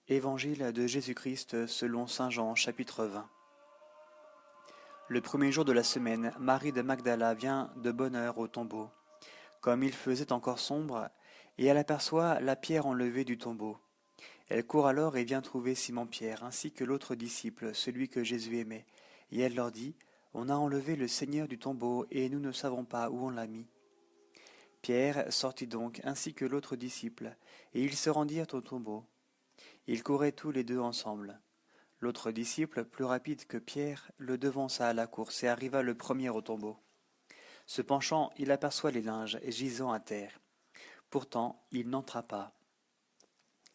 Évangile de Jésus-Christ selon saint Jean, chapitre 20. Le premier jour de la semaine, Marie de Magdala vient de bonne heure au tombeau, comme il faisait encore sombre, et elle aperçoit la pierre enlevée du tombeau. Elle court alors et vient trouver Simon-Pierre, ainsi que l'autre disciple, celui que Jésus aimait, et elle leur dit, « On a enlevé le Seigneur du tombeau, et nous ne savons pas où on l'a mis. » Pierre sortit donc, ainsi que l'autre disciple, et ils se rendirent au tombeau. Ils couraient tous les deux ensemble. L'autre disciple, plus rapide que Pierre, le devança à la course et arriva le premier au tombeau. Se penchant, il aperçoit les linges gisant à terre. Pourtant, il n'entra pas.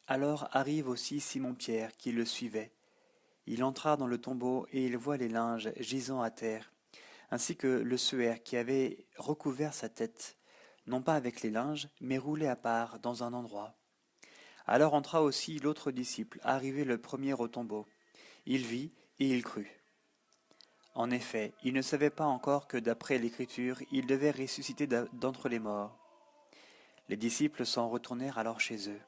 Alors arrive aussi Simon-Pierre qui le suivait. Il entra dans le tombeau et il voit les linges gisant à terre, ainsi que le suaire qui avait recouvert sa tête, non pas avec les linges, mais roulé à part dans un endroit. Alors entra aussi l'autre disciple, arrivé le premier au tombeau. Il vit et il crut. En effet, il ne savait pas encore que d'après l'Écriture, il devait ressusciter d'entre les morts. Les disciples s'en retournèrent alors chez eux.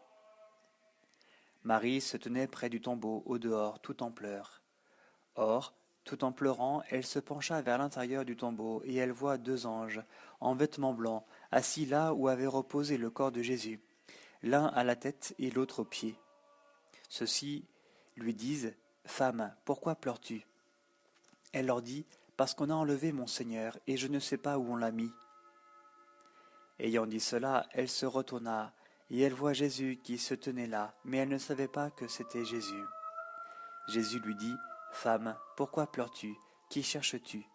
Marie se tenait près du tombeau, au dehors, tout en pleurs. Or, tout en pleurant, elle se pencha vers l'intérieur du tombeau, et elle voit deux anges, en vêtements blancs, assis là où avait reposé le corps de Jésus, l'un à la tête et l'autre aux pieds. Ceux-ci lui disent, « Femme, pourquoi pleures-tu » Elle leur dit, « Parce qu'on a enlevé mon Seigneur, et je ne sais pas où on l'a mis. » Ayant dit cela, elle se retourna, et elle voit Jésus qui se tenait là, mais elle ne savait pas que c'était Jésus. Jésus lui dit, « Femme, pourquoi pleures-tu? Qui cherches-tu »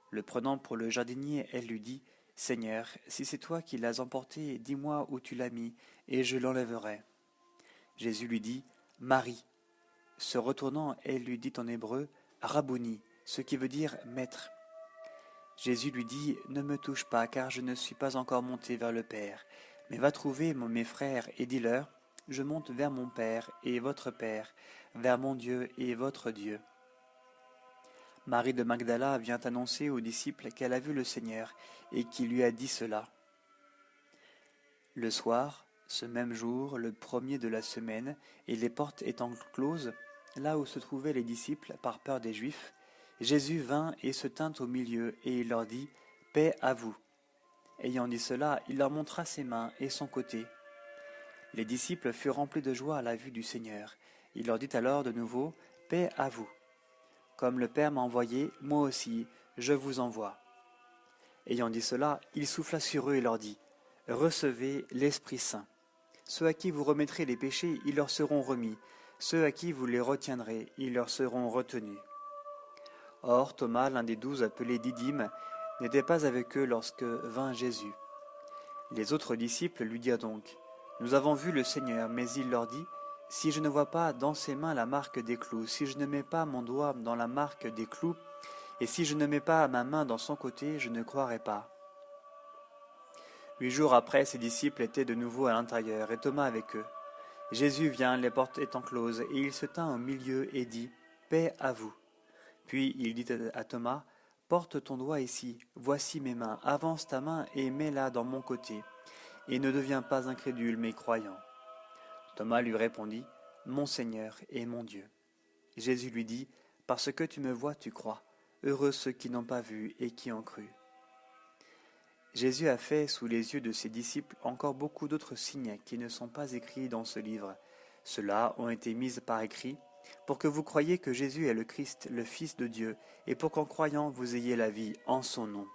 Le prenant pour le jardinier, elle lui dit, « Seigneur, si c'est toi qui l'as emporté, dis-moi où tu l'as mis, et je l'enlèverai. » Jésus lui dit, « Marie. » Se retournant, elle lui dit en hébreu, « Rabouni », ce qui veut dire « maître ». Jésus lui dit, « Ne me touche pas, car je ne suis pas encore monté vers le Père, mais va trouver mes frères et dis-leur, je monte vers mon Père et votre Père, vers mon Dieu et votre Dieu. » Marie de Magdala vient annoncer aux disciples qu'elle a vu le Seigneur et qu'il lui a dit cela. Le soir, ce même jour, le premier de la semaine, et les portes étant closes, là où se trouvaient les disciples par peur des Juifs, Jésus vint et se tint au milieu, et il leur dit, « Paix à vous !» Ayant dit cela, il leur montra ses mains et son côté. Les disciples furent remplis de joie à la vue du Seigneur. Il leur dit alors de nouveau, « Paix à vous !» Comme le Père m'a envoyé, moi aussi, je vous envoie. Ayant dit cela, il souffla sur eux et leur dit, « Recevez l'Esprit Saint. Ceux à qui vous remettrez les péchés, ils leur seront remis. Ceux à qui vous les retiendrez, ils leur seront retenus. » Or, Thomas, l'un des 12 appelé Didyme, n'était pas avec eux lorsque vint Jésus. Les autres disciples lui dirent donc, « Nous avons vu le Seigneur. » Mais il leur dit, « Si je ne vois pas dans ses mains la marque des clous, si je ne mets pas mon doigt dans la marque des clous, et si je ne mets pas ma main dans son côté, je ne croirai pas. » 8 jours après, ses disciples étaient de nouveau à l'intérieur, et Thomas avec eux. Jésus vient, les portes étant closes, et il se tint au milieu et dit, « Paix à vous !» Puis il dit à Thomas, « Porte ton doigt ici, voici mes mains, avance ta main et mets-la dans mon côté, et ne deviens pas incrédule mais croyant. » Thomas lui répondit, « Mon Seigneur et mon Dieu. » Jésus lui dit, « Parce que tu me vois, tu crois. Heureux ceux qui n'ont pas vu et qui ont cru. » Jésus a fait sous les yeux de ses disciples encore beaucoup d'autres signes qui ne sont pas écrits dans ce livre. Ceux-là ont été mis par écrit, pour que vous croyiez que Jésus est le Christ, le Fils de Dieu, et pour qu'en croyant vous ayez la vie en son nom.